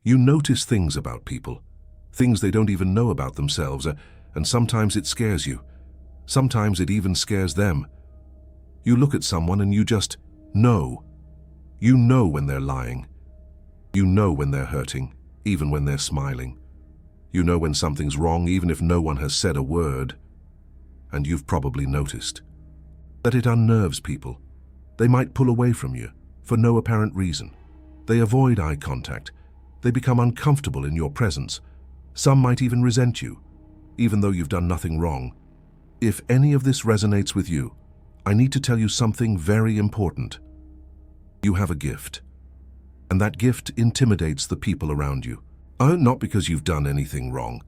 You notice things about people, things they don't even know about themselves, and sometimes it scares you. Sometimes it even scares them. You look at someone and you just know. You know when they're lying. You know when they're hurting, even when they're smiling. You know when something's wrong, even if no one has said a word. And you've probably noticed that it unnerves people. They might pull away from you for no apparent reason. They avoid eye contact. They become uncomfortable in your presence. Some might even resent you, even though you've done nothing wrong. If any of this resonates with you, I need to tell you something very important. You have a gift, and that gift intimidates the people around you. Not because you've done anything wrong,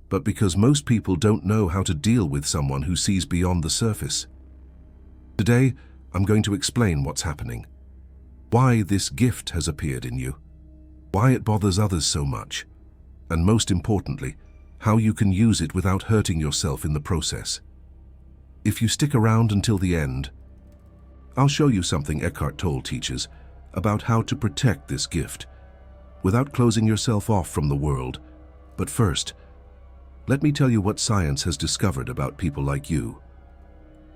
but because most people don't know how to deal with someone who sees beyond the surface. Today, I'm going to explain what's happening, why this gift has appeared in you, why it bothers others so much, and most importantly, how you can use it without hurting yourself in the process. If you stick around until the end, I'll show you something Eckhart Tolle teaches about how to protect this gift without closing yourself off from the world. But first, let me tell you what science has discovered about people like you.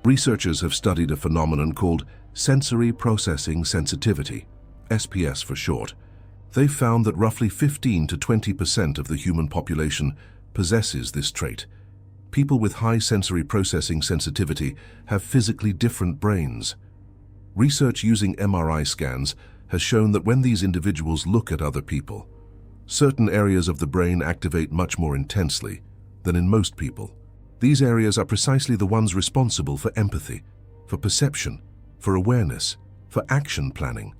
Researchers have studied a phenomenon called sensory processing sensitivity, SPS for short. They've found that roughly 15 to 20% of the human population possesses this trait. People with high sensory processing sensitivity have physically different brains. Research using MRI scans has shown that when these individuals look at other people, certain areas of the brain activate much more intensely than in most people. These areas are precisely the ones responsible for empathy, for perception, for awareness, for action planning.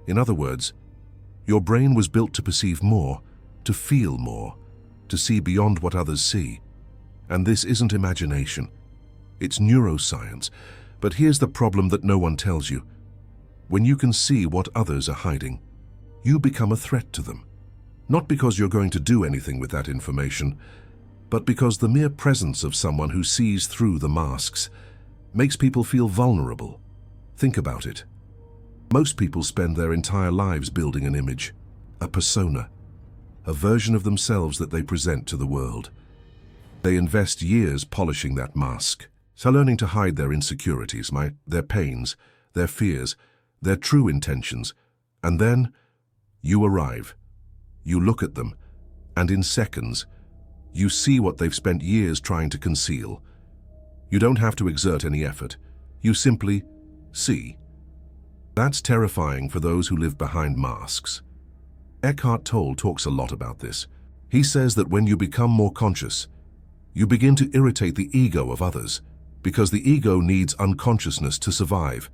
In other words, your brain was built to perceive more, to feel more, to see beyond what others see. And this isn't imagination, it's neuroscience. But here's the problem that no one tells you. When you can see what others are hiding, you become a threat to them. Not because you're going to do anything with that information, but because the mere presence of someone who sees through the masks makes people feel vulnerable. Think about it. Most people spend their entire lives building an image, a persona, a version of themselves that they present to the world. They invest years polishing that mask, so learning to hide their insecurities, their pains, their fears, their true intentions. And then you arrive. You look at them, and in seconds, you see what they've spent years trying to conceal. You don't have to exert any effort. You simply see. That's terrifying for those who live behind masks. Eckhart Tolle talks a lot about this. He says that when you become more conscious, you begin to irritate the ego of others, because the ego needs unconsciousness to survive.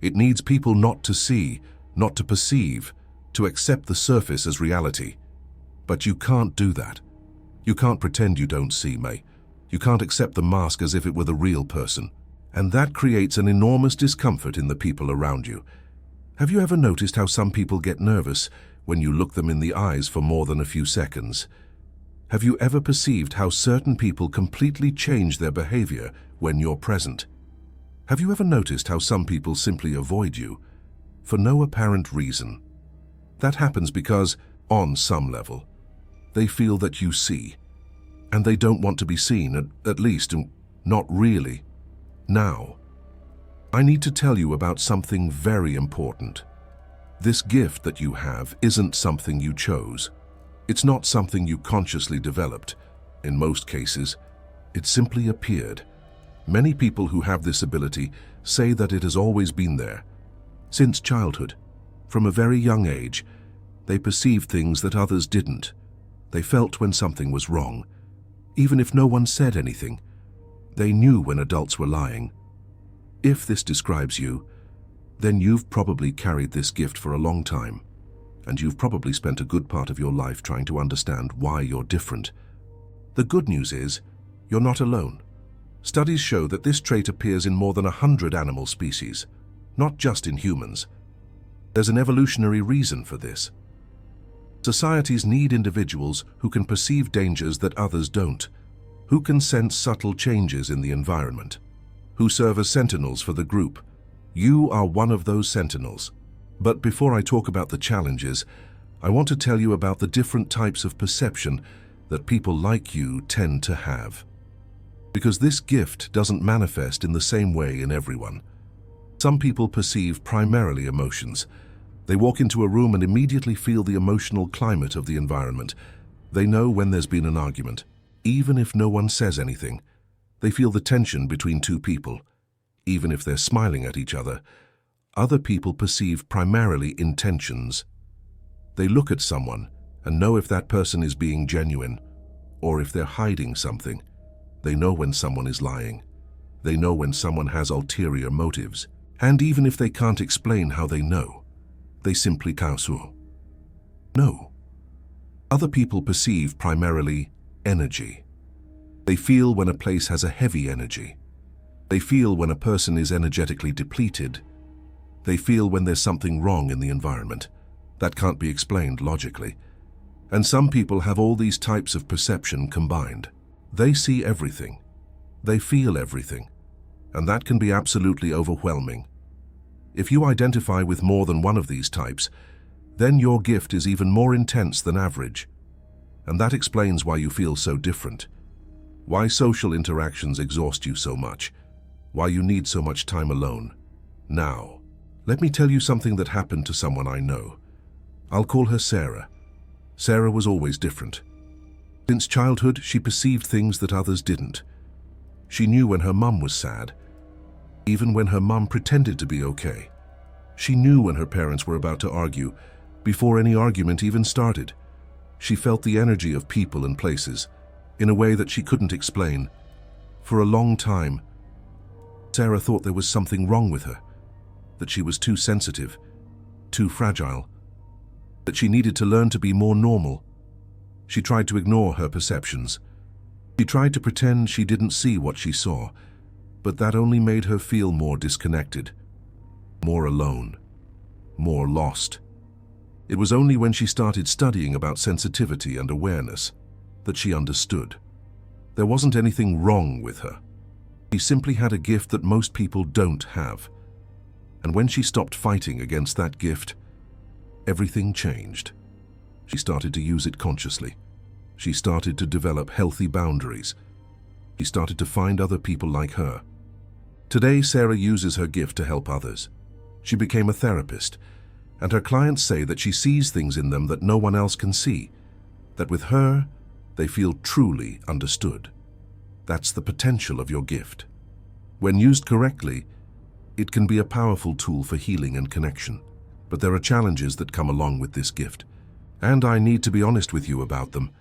It needs people not to see, not to perceive, to accept the surface as reality. But you can't do that. You can't pretend you don't see, May. You can't accept the mask as if it were the real person. And that creates an enormous discomfort in the people around you. Have you ever noticed how some people get nervous when you look them in the eyes for more than a few seconds? Have you ever perceived how certain people completely change their behavior when you're present? Have you ever noticed how some people simply avoid you for no apparent reason? That happens because, on some level, they feel that you see, and they don't want to be seen, at least, not really. Now, I need to tell you about something very important. This gift that you have isn't something you chose. It's not something you consciously developed. In most cases, it simply appeared. Many people who have this ability say that it has always been there. Since childhood, from a very young age, they perceived things that others didn't. They felt when something was wrong. Even if no one said anything, they knew when adults were lying. If this describes you, then you've probably carried this gift for a long time, and you've probably spent a good part of your life trying to understand why you're different. The good news is, you're not alone. Studies show that this trait appears in more than 100 animal species, not just in humans. There's an evolutionary reason for this. Societies need individuals who can perceive dangers that others don't, who can sense subtle changes in the environment, who serve as sentinels for the group. You are one of those sentinels. But before I talk about the challenges, I want to tell you about the different types of perception that people like you tend to have. Because this gift doesn't manifest in the same way in everyone. Some people perceive primarily emotions. They walk into a room and immediately feel the emotional climate of the environment. They know when there's been an argument, even if no one says anything. They feel the tension between two people, even if they're smiling at each other. Other people perceive primarily intentions. They look at someone and know if that person is being genuine or if they're hiding something. They know when someone is lying. They know when someone has ulterior motives. And even if they can't explain how they know, they simply know. Other people perceive primarily energy. They feel when a place has a heavy energy. They feel when a person is energetically depleted. They feel when there's something wrong in the environment that can't be explained logically. And some people have all these types of perception combined. They see everything. They feel everything. And that can be absolutely overwhelming. If you identify with more than one of these types, then your gift is even more intense than average. And that explains why you feel so different. Why social interactions exhaust you so much. Why you need so much time alone. Now, let me tell you something that happened to someone I know. I'll call her Sarah. Sarah was always different. Since childhood, she perceived things that others didn't. She knew when her mum was sad, even when her mum pretended to be okay. She knew when her parents were about to argue, before any argument even started. She felt the energy of people and places, in a way that she couldn't explain. For a long time, Sarah thought there was something wrong with her, that she was too sensitive, too fragile, that she needed to learn to be more normal. She tried to ignore her perceptions. She tried to pretend she didn't see what she saw, but that only made her feel more disconnected, more alone, more lost. It was only when she started studying about sensitivity and awareness that she understood. There wasn't anything wrong with her. She simply had a gift that most people don't have. And when she stopped fighting against that gift, everything changed. She started to use it consciously. She started to develop healthy boundaries. She started to find other people like her. Today, Sarah uses her gift to help others. She became a therapist, and her clients say that she sees things in them that no one else can see, that with her, they feel truly understood. That's the potential of your gift. When used correctly, it can be a powerful tool for healing and connection. But there are challenges that come along with this gift, and I need to be honest with you about them.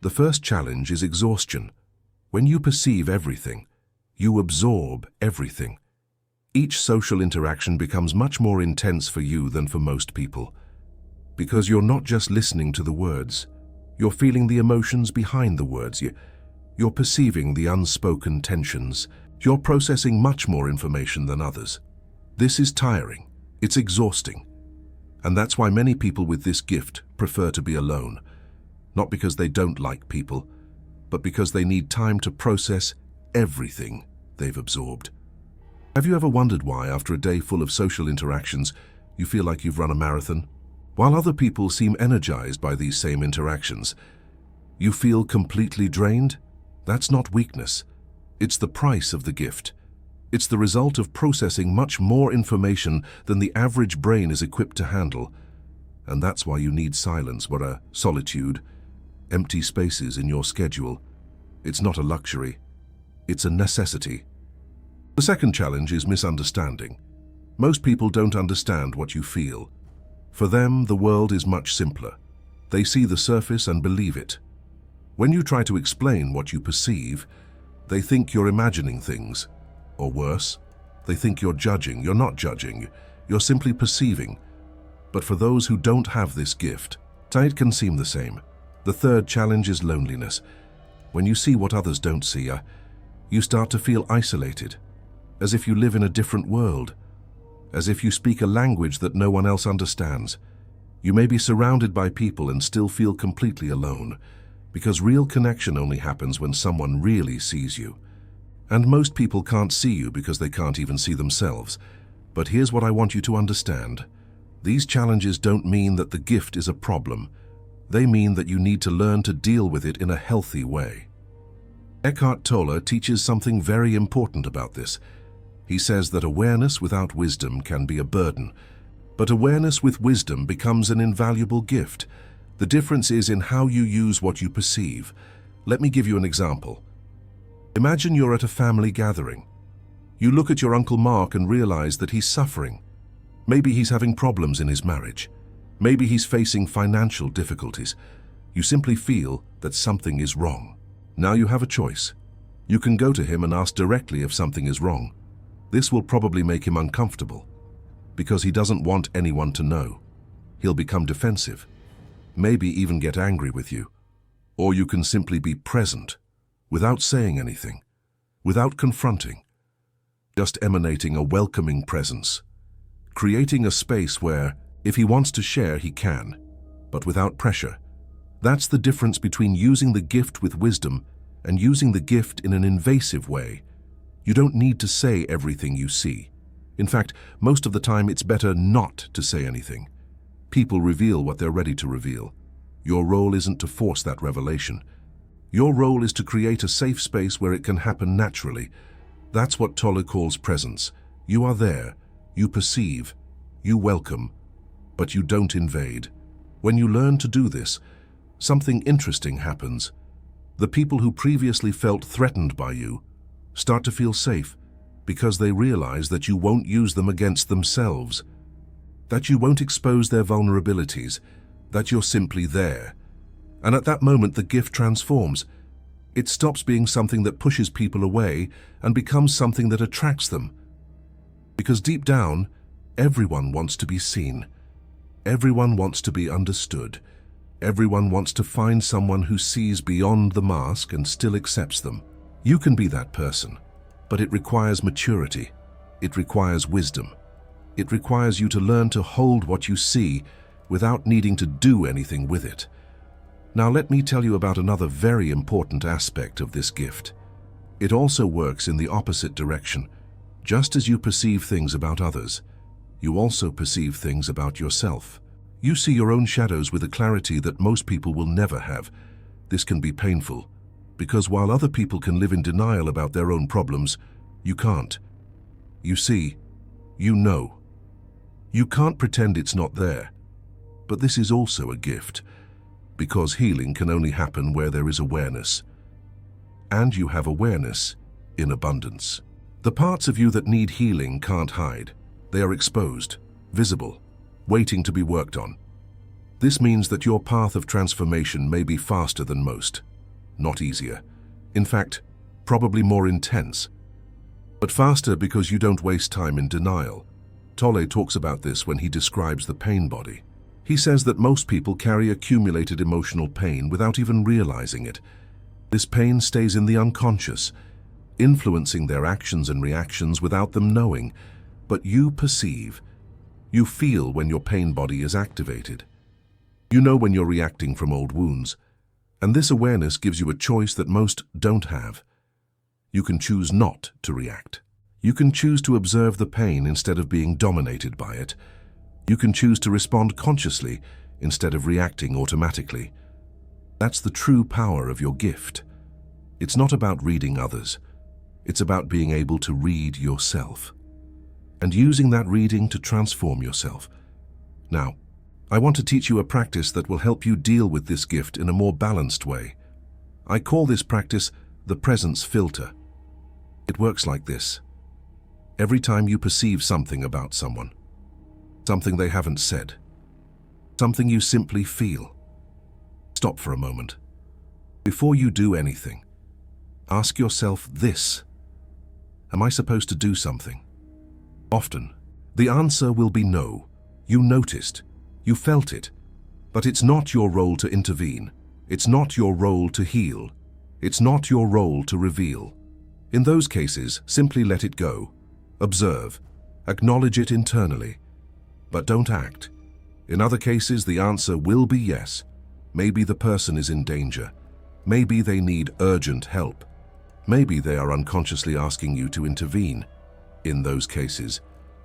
The first challenge is exhaustion. When you perceive everything, you absorb everything. Each social interaction becomes much more intense for you than for most people, because you're not just listening to the words, you're feeling the emotions behind the words, you're perceiving the unspoken tensions, you're processing much more information than others. This is tiring, it's exhausting, and that's why many people with this gift prefer to be alone, not because they don't like people, but because they need time to process everything they've absorbed. Have you ever wondered why, after a day full of social interactions, you feel like you've run a marathon? While other people seem energized by these same interactions, you feel completely drained? That's not weakness. It's the price of the gift. It's the result of processing much more information than the average brain is equipped to handle. And that's why you need silence, solitude, empty spaces in your schedule. It's not a luxury. It's a necessity. The second challenge is misunderstanding. Most people don't understand what you feel. For them, the world is much simpler. They see the surface and believe it. When you try to explain what you perceive, they think you're imagining things. Or worse, they think you're judging. You're not judging. You're simply perceiving. But for those who don't have this gift, it can seem the same. The third challenge is loneliness. When you see what others don't see, you start to feel isolated, as if you live in a different world, as if you speak a language that no one else understands. You may be surrounded by people and still feel completely alone, because real connection only happens when someone really sees you. And most people can't see you because they can't even see themselves. But here's what I want you to understand. These challenges don't mean that the gift is a problem. They mean that you need to learn to deal with it in a healthy way. Eckhart Tolle teaches something very important about this. He says that awareness without wisdom can be a burden, but awareness with wisdom becomes an invaluable gift. The difference is in how you use what you perceive. Let me give you an example. Imagine you're at a family gathering. You look at your Uncle Mark and realize that he's suffering. Maybe he's having problems in his marriage. Maybe he's facing financial difficulties. You simply feel that something is wrong. Now you have a choice. You can go to him and ask directly if something is wrong. This will probably make him uncomfortable, because he doesn't want anyone to know. He'll become defensive, maybe even get angry with you. Or you can simply be present, without saying anything, without confronting, just emanating a welcoming presence, creating a space where, if he wants to share, he can, but without pressure. That's the difference between using the gift with wisdom and using the gift in an invasive way. You don't need to say everything you see. In fact, most of the time it's better not to say anything. People reveal what they're ready to reveal. Your role isn't to force that revelation. Your role is to create a safe space where it can happen naturally. That's what Tolle calls presence. You are there, you perceive, you welcome, but you don't invade. When you learn to do this, something interesting happens. The people who previously felt threatened by you start to feel safe because they realize that you won't use them against themselves, that you won't expose their vulnerabilities, that you're simply there. And at that moment, the gift transforms. It stops being something that pushes people away and becomes something that attracts them. Because deep down, everyone wants to be seen. Everyone wants to be understood. Everyone wants to find someone who sees beyond the mask and still accepts them. You can be that person, but it requires maturity. It requires wisdom. It requires you to learn to hold what you see without needing to do anything with it. Now let me tell you about another very important aspect of this gift. It also works in the opposite direction. Just as you perceive things about others, you also perceive things about yourself. You see your own shadows with a clarity that most people will never have. This can be painful, because while other people can live in denial about their own problems, you can't. You see, you know. You can't pretend it's not there. But this is also a gift, because healing can only happen where there is awareness. And you have awareness in abundance. The parts of you that need healing can't hide. They are exposed, visible, waiting to be worked on. This means that your path of transformation may be faster than most. Not easier. In fact, probably more intense. But faster because you don't waste time in denial. Tolle talks about this when he describes the pain body. He says that most people carry accumulated emotional pain without even realizing it. This pain stays in the unconscious, influencing their actions and reactions without them knowing. But you perceive. You feel when your pain body is activated. You know when you're reacting from old wounds. And this awareness gives you a choice that most don't have. You can choose not to react. You can choose to observe the pain instead of being dominated by it. You can choose to respond consciously instead of reacting automatically. That's the true power of your gift. It's not about reading others. It's about being able to read yourself, and using that reading to transform yourself. Now, I want to teach you a practice that will help you deal with this gift in a more balanced way. I call this practice the presence filter. It works like this. Every time you perceive something about someone, something they haven't said, something you simply feel, stop for a moment. Before you do anything, ask yourself this: am I supposed to do something? Often, the answer will be no. You noticed, you felt it, but it's not your role to intervene. It's not your role to heal. It's not your role to reveal. In those cases, simply let it go. Observe, acknowledge it internally, but don't act. In other cases, the answer will be yes. Maybe the person is in danger. Maybe they need urgent help. Maybe they are unconsciously asking you to intervene. In those cases,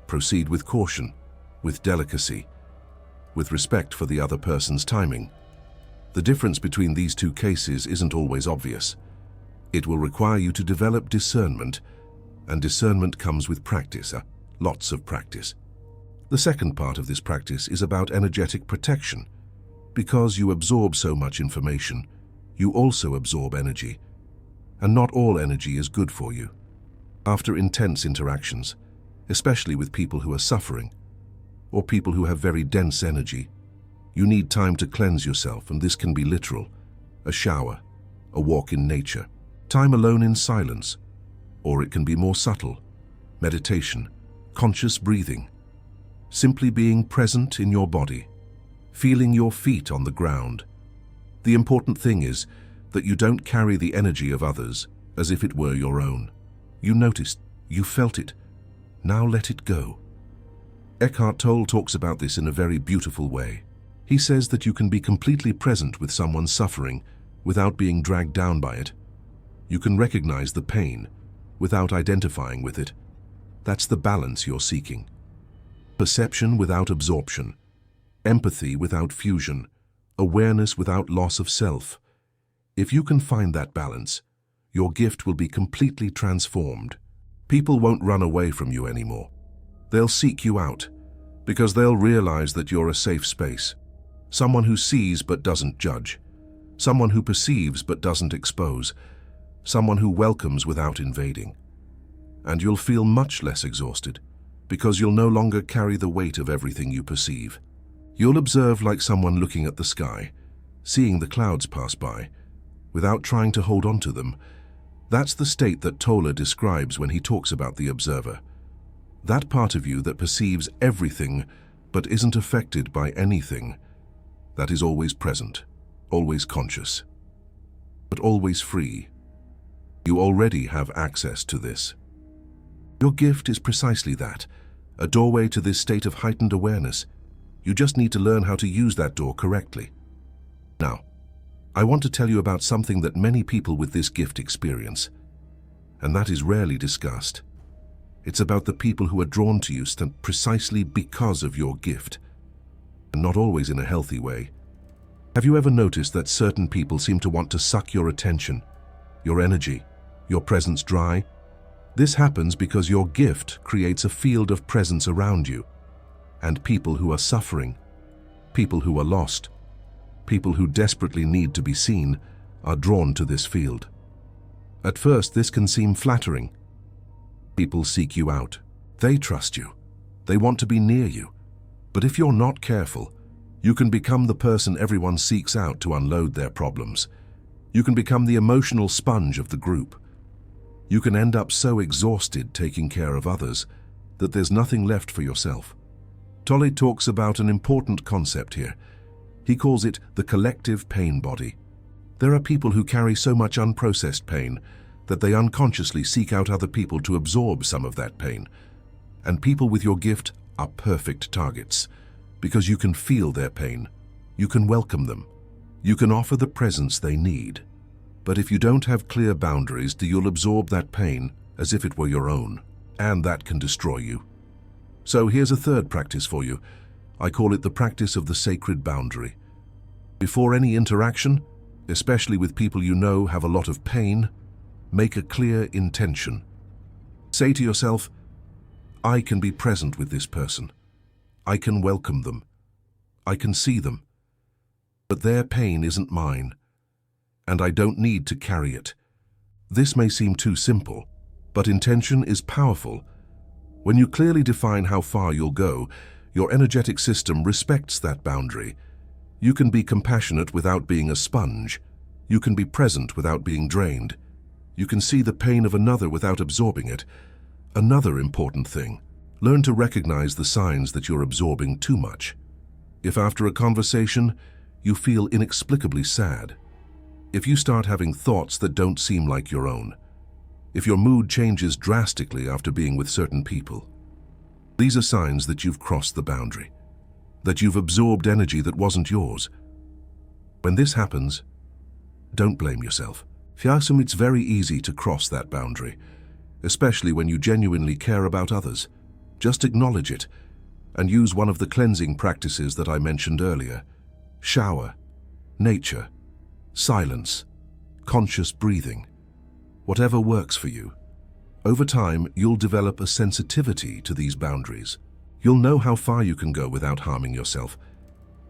proceed with caution, with delicacy, with respect for the other person's timing. The difference between these two cases isn't always obvious. It will require you to develop discernment, and discernment comes with practice, lots of practice. The second part of this practice is about energetic protection. Because you absorb so much information, you also absorb energy, and not all energy is good for you. After intense interactions, especially with people who are suffering, or people who have very dense energy, you need time to cleanse yourself, and this can be literal, a shower, a walk in nature, time alone in silence, or it can be more subtle, meditation, conscious breathing, simply being present in your body, feeling your feet on the ground. The important thing is that you don't carry the energy of others as if it were your own. You noticed, you felt it, now let it go. Eckhart Tolle talks about this in a very beautiful way. He says that you can be completely present with someone's suffering without being dragged down by it. You can recognize the pain without identifying with it. That's the balance you're seeking. Perception without absorption, empathy without fusion, awareness without loss of self. If you can find that balance, your gift will be completely transformed. People won't run away from you anymore. They'll seek you out, because they'll realize that you're a safe space. Someone who sees but doesn't judge. Someone who perceives but doesn't expose. Someone who welcomes without invading. And you'll feel much less exhausted, because you'll no longer carry the weight of everything you perceive. You'll observe like someone looking at the sky, seeing the clouds pass by, without trying to hold on to them. That's the state that Tolle describes when he talks about the observer. That part of you that perceives everything but isn't affected by anything, that is always present, always conscious, but always free. You already have access to this. Your gift is precisely that, a doorway to this state of heightened awareness. You just need to learn how to use that door correctly. Now, I want to tell you about something that many people with this gift experience, and that is rarely discussed. It's about the people who are drawn to you precisely because of your gift, and not always in a healthy way. Have you ever noticed that certain people seem to want to suck your attention, your energy, your presence dry? This happens because your gift creates a field of presence around you, and people who are suffering, people who are lost, people who desperately need to be seen are drawn to this field. At first, this can seem flattering. People seek you out. They trust you. They want to be near you. But if you're not careful, you can become the person everyone seeks out to unload their problems. You can become the emotional sponge of the group. You can end up so exhausted taking care of others that there's nothing left for yourself. Tolle talks about an important concept here. He calls it the collective pain body. There are people who carry so much unprocessed pain that they unconsciously seek out other people to absorb some of that pain. And people with your gift are perfect targets, because you can feel their pain. You can welcome them. You can offer the presence they need. But if you don't have clear boundaries, you'll absorb that pain as if it were your own, and that can destroy you. So here's a third practice for you. I call it the practice of the sacred boundary. Before any interaction, especially with people you know have a lot of pain, make a clear intention. Say to yourself, I can be present with this person. I can welcome them. I can see them. But their pain isn't mine, and I don't need to carry it. This may seem too simple, but intention is powerful. When you clearly define how far you'll go, your energetic system respects that boundary. You can be compassionate without being a sponge. You can be present without being drained. You can see the pain of another without absorbing it. Another important thing, learn to recognize the signs that you're absorbing too much. If after a conversation, you feel inexplicably sad, if you start having thoughts that don't seem like your own, if your mood changes drastically after being with certain people, these are signs that you've crossed the boundary, that you've absorbed energy that wasn't yours. When this happens, don't blame yourself. It's very easy to cross that boundary, especially when you genuinely care about others. Just acknowledge it. and use one of the cleansing practices that I mentioned earlier. Shower, nature, silence, conscious breathing. Whatever works for you. Over time, you'll develop a sensitivity to these boundaries. You'll know how far you can go without harming yourself.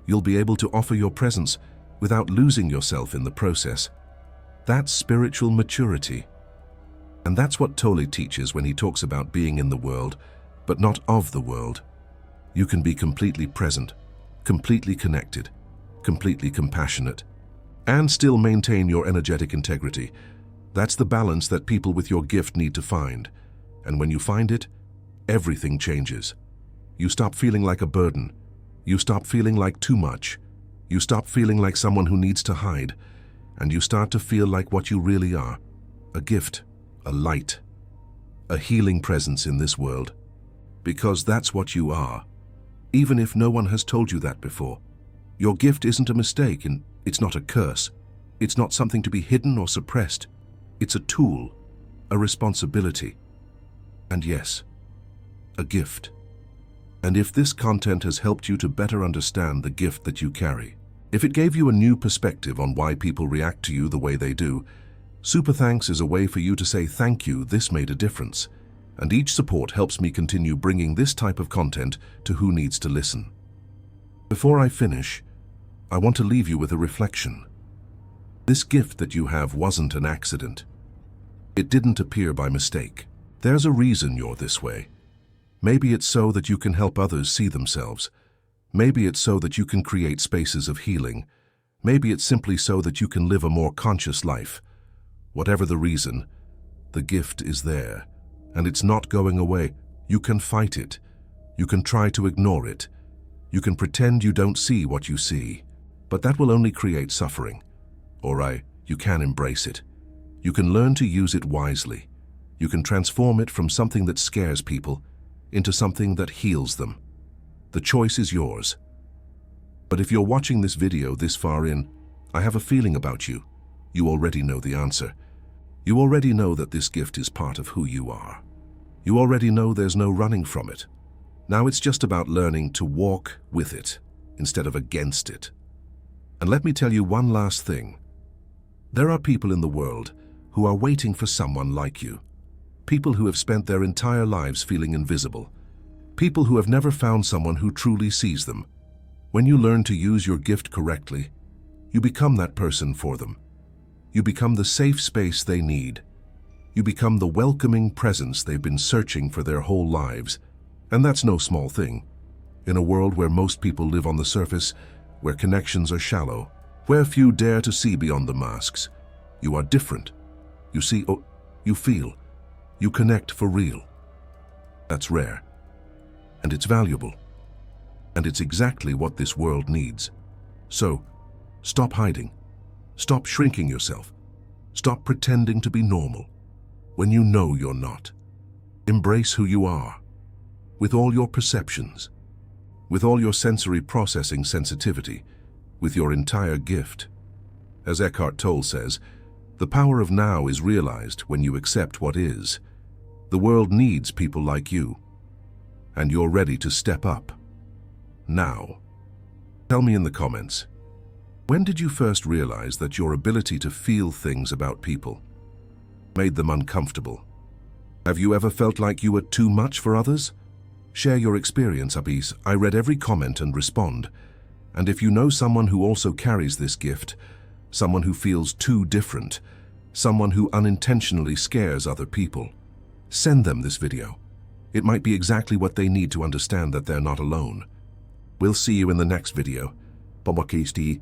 You'll be able to offer your presence without losing yourself in the process. That's spiritual maturity. And that's what Tolle teaches when he talks about being in the world, but not of the world. You can be completely present, completely connected, completely compassionate, and still maintain your energetic integrity. That's the balance that people with your gift need to find. And when you find it, everything changes. You stop feeling like a burden. You stop feeling like too much. You stop feeling like someone who needs to hide. And you start to feel like what you really are. A gift, a light, a healing presence in this world. Because that's what you are. Even if no one has told you that before. Your gift isn't a mistake, and it's not a curse. It's not something to be hidden or suppressed. It's a tool, a responsibility, and yes, a gift. And if this content has helped you to better understand the gift that you carry, if it gave you a new perspective on why people react to you the way they do, Super Thanks is a way for you to say thank you, this made a difference. And each support helps me continue bringing this type of content to who needs to listen. Before I finish, I want to leave you with a reflection. This gift that you have wasn't an accident. It didn't appear by mistake. There's a reason you're this way. Maybe it's so that you can help others see themselves. Maybe it's so that you can create spaces of healing. Maybe it's simply so that you can live a more conscious life. Whatever the reason, the gift is there, and it's not going away. You can fight it. You can try to ignore it. You can pretend you don't see what you see, but that will only create suffering. You can embrace it. You can learn to use it wisely. You can transform it from something that scares people into something that heals them. The choice is yours. But if you're watching this video this far in, I have a feeling about you. You already know the answer. You already know that this gift is part of who you are. You already know there's no running from it. Now it's just about learning to walk with it instead of against it. And let me tell you one last thing. There are people in the world who are waiting for someone like you. People who have spent their entire lives feeling invisible. People who have never found someone who truly sees them. When you learn to use your gift correctly, you become that person for them. You become the safe space they need. You become the welcoming presence they've been searching for their whole lives. And that's no small thing. In a world where most people live on the surface, where connections are shallow, where few dare to see beyond the masks, you are different. You see, you feel, you connect for real. That's rare. And it's valuable. And it's exactly what this world needs. So, stop hiding. Stop shrinking yourself. Stop pretending to be normal when you know you're not. Embrace who you are, with all your perceptions, with all your sensory processing sensitivity, with your entire gift. As Eckhart Tolle says, the power of now is realized when you accept what is. The world needs people like you, and you're ready to step up. Now, tell me in the comments, when did you first realize that your ability to feel things about people made them uncomfortable? Have you ever felt like you were too much for others? Share your experience, Abis. I read every comment and respond. And if you know someone who also carries this gift, someone who feels too different, someone who unintentionally scares other people, send them this video. It might be exactly what they need to understand that they're not alone. We'll see you in the next video. Pomokisti.